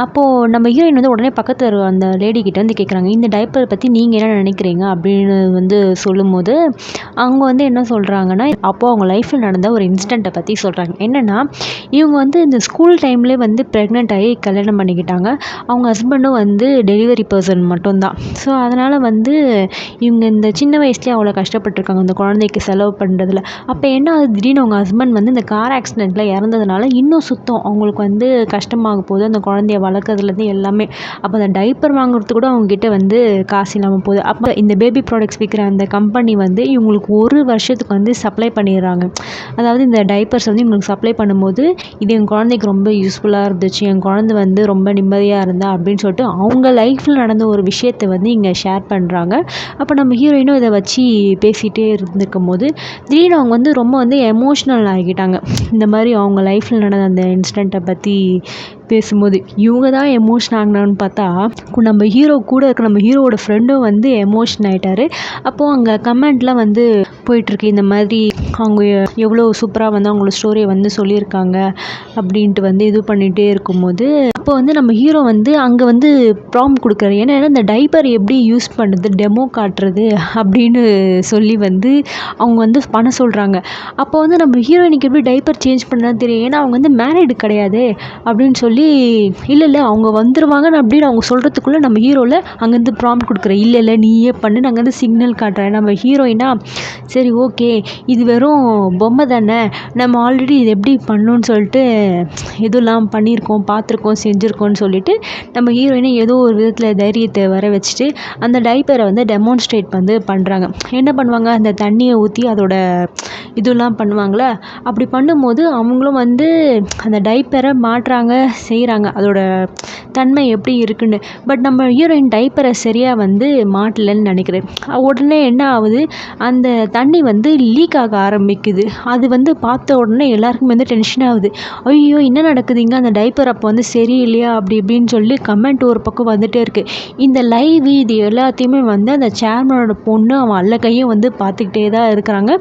அப்போது நம்ம ஹீரோயின் வந்து உடனே பக்கத்தில் அந்த லேடிக்கிட்ட வந்து கேட்குறாங்க, இந்த டைப்பரை பற்றி நீங்கள் என்ன நினைக்கிறீங்க அப்படின்னு வந்து சொல்லும்போது அவங்க வந்து என்ன சொல்கிறாங்கன்னா, அப்போது அவங்க லைஃப்பில் நடந்த ஒரு இன்சிடெண்ட்டை பற்றி சொல்கிறாங்க. என்னென்னா, இவங்க வந்து இந்த ஸ்கூல் டைம்லேயே வந்து ப்ரெக்னென்ட் ஆகி கல்யாணம் பண்ணிக்கிட்டாங்க. அவங்க ஹஸ்பண்டும் வந்து டெலிவரி பர்சன் மட்டும்தான். ஸோ அதனால் வந்து இவங்க இந்த சின்ன வயசுலேயே அவ்வளோ கஷ்டப்பட்டுருக்காங்க அந்த குழந்தைக்கு செலவு பண்ணுறதுல. அப்போ என்ன ஆகுது, திடீர்னு அவங்க ஹஸ்பண்ட் வந்து இந்த கார் ஆக்சிடெண்ட்டில் இறந்ததுனால இன்னும் சுத்தம் அவங்களுக்கு வந்து கஷ்டமாக போகுது அந்த குழந்தைய வளர்க்குறதுலேருந்து எல்லாமே. அப்போ அந்த டைப்பர் வாங்குறதுக்கு கூட அவங்ககிட்ட வந்து காசு இல்லாமல் போகுது. அப்போ இந்த பேபி ப்ராடக்ட்ஸ் விற்கிற அந்த கம்பெனி வந்து இவங்களுக்கு 1 வருஷத்துக்கு வந்து சப்ளை பண்ணிடுறாங்க. அதாவது இந்த டைப்பர்ஸ் வந்து இவங்களுக்கு சப்ளை பண்ணும்போது, இது என் குழந்தைக்கு ரொம்ப யூஸ்ஃபுல்லாக இருந்துச்சு, என் குழந்தை வந்து ரொம்ப நிம்மதியாக இருந்தா அப்படின்னு சொல்லிட்டு அவங்க லைஃப்பில் நடந்த ஒரு விஷயத்தை வந்து இங்கே ஷேர் பண்ணுறாங்க. அப்போ நம்ம ஹீரோயினும் இதை வச்சு பேசிகிட்டே இருந்திருக்கும் போது திடீர்னு அவங்க வந்து ரொம்ப வந்து எமோஷ்னல் ஆகிட்டாங்க. இந்த மாதிரி அவங்க லைஃப்பில் நடந்த அந்த இன்சிடெண்ட்டை பற்றி பேசும்போது இவங்க தான் எமோஷன் ஆகினான்னு பார்த்தா, நம்ம ஹீரோ கூட இருக்க நம்ம ஹீரோவோட ஃப்ரெண்டும் வந்து எமோஷன் ஆகிட்டாரு. அப்போது அங்கே கமெண்ட்லாம் வந்து போயிட்டுருக்கு, இந்த மாதிரி அவங்க எவ்வளோ சூப்பராக வந்து அவங்களோட ஸ்டோரியை வந்து சொல்லியிருக்காங்க அப்படின்ட்டு வந்து இது பண்ணிகிட்டே இருக்கும்போது, அப்போ வந்து நம்ம ஹீரோ வந்து அங்கே வந்து ப்ராம்ப்ட் கொடுக்குறாரு. ஏன்னா இந்த டைப்பர் எப்படி யூஸ் பண்ணுறது, டெமோ காட்டுறது அப்படின்னு சொல்லி வந்து அவங்க வந்து பண்ண சொல்கிறாங்க. அப்போ வந்து நம்ம ஹீரோயினுக்கு எப்படி டைப்பர் சேஞ்ச் பண்ணான்னு தெரியும், ஏன்னா அவங்க வந்து மேரிடு கிடையாது அப்படின்னு சொல்லி, இல்லை அவங்க வந்துடுவாங்கன்னு அப்படின்னு அவங்க சொல்கிறதுக்குள்ளே நம்ம ஹீரோவில் அங்கேருந்து ப்ராம்ப்ட் கொடுக்குறேன், இல்லை நீயே பண்ணு, நாங்கள் வந்து சிக்னல் காட்டுறேன். நம்ம ஹீரோயினா சரி ஓகே, இது வெறும் பொம்மை தானே, நம்ம ஆல்ரெடி இது எப்படி பண்ணணும்னு சொல்லிட்டு இதெல்லாம் பண்ணியிருக்கோம், பார்த்துருக்கோம், செஞ்சுருக்கோம்னு சொல்லிட்டு நம்ம ஹீரோயினை ஏதோ ஒரு விதத்தில் தைரியத்தை வர வச்சுட்டு அந்த டைப்பரை வந்து டெமான்ஸ்ட்ரேட் வந்து பண்ணுறாங்க. என்ன பண்ணுவாங்க, அந்த தண்ணியை ஊற்றி அதோட இதெல்லாம் பண்ணுவாங்களே, அப்படி பண்ணும்போது அவங்களும் வந்து அந்த டைப்பரை மாட்டுறாங்க, செய்கிறாங்க, அதோட தன்மை எப்படி இருக்குன்னு. பட் நம்ம ஹீரோயின் டைப்பரை சரியாக வந்து மாட்டலைன்னு நினைக்கிறேன். உடனே என்ன ஆகுது, அந்த தண்ணி வந்து லீக் ஆக ஆரம்பிக்குது. அது வந்து பார்த்த உடனே எல்லாருக்குமே வந்து டென்ஷன் ஆகுது. ஐயோ என்ன நடக்குதுங்க, அந்த டைப்பர் அப்போ வந்து சரியில்லையா அப்படி இப்படின்னு சொல்லி கமெண்ட் ஒரு பக்கம் வந்துகிட்டே இருக்குது. இந்த லைவ் இது எல்லாத்தையுமே வந்து அந்த சேர்மனோட பொண்ணு அவன் அல்ல கையும் வந்து பார்த்துக்கிட்டே தான் இருக்கிறாங்க.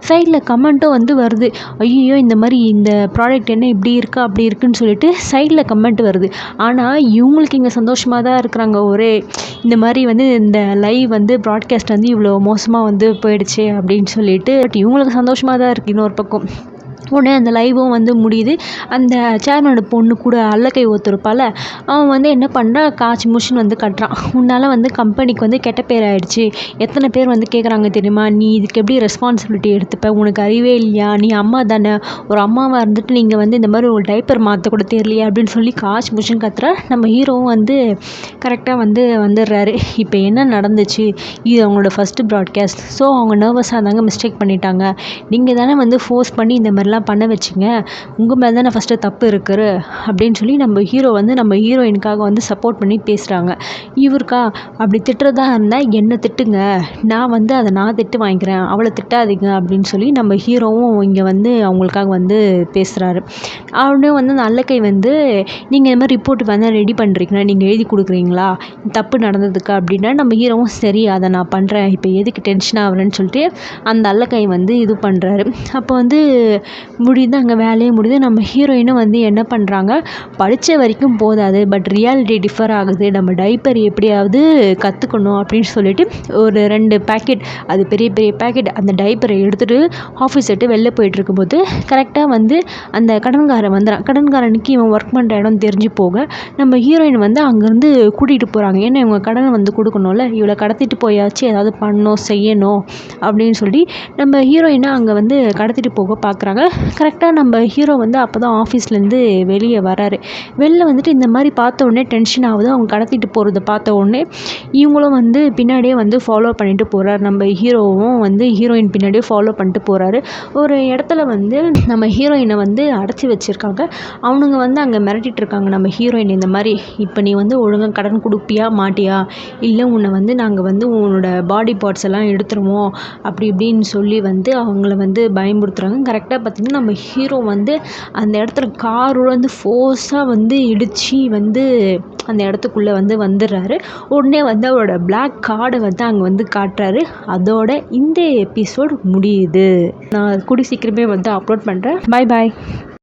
சைடில் கமெண்ட்டும் வந்து வருது, ஐயோ இந்த மாதிரி இந்த ப்ராடக்ட் என்ன இப்படி இருக்கா அப்படி இருக்குன்னு சொல்லிட்டு சைடில் கமெண்ட் வருது. ஆனால் இவங்களுக்கு இங்கே சந்தோஷமாக தான் இருக்கிறாங்க. இந்த மாதிரி வந்து இந்த லைவ் வந்து ப்ராட்காஸ்ட் வந்து இவ்வளோ மோசமாக வந்து போயிடுச்சு அப்படின்னு சொல்லிட்டு, பட் இவங்களுக்கு சந்தோஷமாக தான் இருக்குது இன்னொரு பக்கம். உடனே அந்த லைவும் வந்து முடியுது. அந்த சேர்மனோட பொண்ணு கூட அல்லக்கை ஒருத்தருப்பால, அவன் வந்து என்ன பண்ணுறான், காய்ச்சி மூச்சுன்னு வந்து கட்டுறான், உன்னால் வந்து கம்பெனிக்கு வந்து கெட்ட பேர் ஆகிடுச்சு, எத்தனை பேர் வந்து கேட்குறாங்க தெரியுமா, நீ இதுக்கு எப்படி ரெஸ்பான்சிபிலிட்டி எடுத்துப்ப, உனக்கு அறிவே இல்லையா, நீ அம்மா தானே, ஒரு அம்மாவாக இருந்துட்டு நீங்கள் வந்து இந்த மாதிரி ஒரு டைப்பர் மாற்ற கூட தெரியலையா அப்படின்னு சொல்லி காய்ச்சி மூச்சுன்னு கத்துறா. நம்ம ஹீரோவும் வந்து கரெக்டாக வந்து வந்துடுறாரு. இப்போ என்ன நடந்துச்சு, இது அவங்களோட ஃபஸ்ட்டு ப்ராட்காஸ்ட், ஸோ அவங்க நர்வஸாக இருந்தாங்க, மிஸ்டேக் பண்ணிட்டாங்க, நீங்கள் தானே வந்து ஃபோர்ஸ் பண்ணி இந்த மாதிரிலாம் பண்ண வச்சிங்க, உங்கள் மேலே தானே ஃபஸ்ட்டு தப்பு இருக்குது அப்படின்னு சொல்லி நம்ம ஹீரோ வந்து நம்ம ஹீரோயினுக்காக வந்து சப்போர்ட் பண்ணி பேசுகிறாங்க. இவருக்கா அப்படி திட்டுறதா இருந்தால் என்ன திட்டுங்க, நான் வந்து அதை நான் திட்டு வாங்கிக்கிறேன், அவளை திட்டாதீங்க அப்படின்னு சொல்லி நம்ம ஹீரோவும் இங்கே வந்து அவங்களுக்காக வந்து பேசுகிறாரு. அவனே வந்து அந்த அல்லக்கை வந்து நீங்கள் இந்த மாதிரி ரிப்போர்ட் வந்து ரெடி பண்ணுறீங்களா, நீங்கள் எழுதி கொடுக்குறீங்களா தப்பு நடந்ததுக்கு அப்படின்னா, நம்ம ஹீரோவும் சரி அதை நான் பண்ணுறேன், இப்போ எதுக்கு டென்ஷன் ஆகுறேன்னு சொல்லிட்டு அந்த அல்லக்கை வந்து இது பண்ணுறாரு. அப்போ வந்து முடியுது, அங்கே வேலையே முடியுது. நம்ம ஹீரோயினும் வந்து என்ன பண்ணுறாங்க, படித்த வரைக்கும் போதாது, பட் ரியாலிட்டி டிஃபர் ஆகுது, நம்ம டைப்பர் எப்படியாவது கற்றுக்கணும் அப்படின்னு சொல்லிட்டு ஒரு 2 பேக்கெட், அது பெரிய பெரிய பேக்கெட், அந்த டைப்பரை எடுத்துகிட்டு ஆஃபீஸ் விட்டு வெளில போயிட்டுருக்கும்போது கரெக்டாக வந்து அந்த கடன்காரன் வந்துடுறான். கடன்காரனுக்கு இவன் ஒர்க் பண்ணுற இடம் தெரிஞ்சு போக நம்ம ஹீரோயின் வந்து அங்கேருந்து கூட்டிகிட்டு போகிறாங்க. ஏன்னா இவங்க கடனை வந்து கொடுக்கணும்ல, இவளை கடத்திட்டு போயாச்சு ஏதாவது பண்ணணும் செய்யணும் அப்படின்னு சொல்லி நம்ம ஹீரோயினை அங்கே வந்து கடத்திட்டு போக பார்க்குறாங்க. கரெக்டாக நம்ம ஹீரோ வந்து அப்போ தான் ஆஃபீஸ்லேருந்து வெளியே வராரு. வெளில வந்துட்டு இந்த மாதிரி பார்த்த உடனே டென்ஷன் ஆகுது. அவங்க கடத்திட்டு போகிறத பார்த்த உடனே இவங்களும் வந்து பின்னாடியே வந்து ஃபாலோ பண்ணிட்டு போகிறாரு. நம்ம ஹீரோவும் வந்து ஹீரோயின் பின்னாடியே ஃபாலோ பண்ணிட்டு போகிறாரு. ஒரு இடத்துல வந்து நம்ம ஹீரோயினை வந்து அடைச்சி வச்சுருக்காங்க. அவனுங்க வந்து அங்கே மிரட்டிட்டு இருக்காங்க நம்ம ஹீரோயின், இந்த மாதிரி இப்போ நீ வந்து ஒழுங்காக கடன் கொடுப்பியா மாட்டியா, இல்லை உன்னை வந்து நாங்கள் வந்து உன்னோட பாடி பார்ட்ஸ் எல்லாம் எடுத்துருவோம் அப்படி இப்படின்னு சொல்லி வந்து அவங்கள வந்து பயமுறுத்துறாங்க. கரெக்டாக பார்த்திங்கன்னா நம்ம ஹீரோ வந்து அந்த இடத்துல காரோட வந்து ஃபோர்ஸாக வந்து இடித்து வந்து அந்த இடத்துக்குள்ளே வந்து வந்துடுறாரு. உடனே வந்து அவரோட பிளாக் கார்டை வந்து அங்கே வந்து காட்டுறாரு. அதோட இந்த எபிசோட் முடியுது. நான் கூடி சீக்கிரமே வந்து அப்லோட் பண்ணுறேன். பாய் பாய்.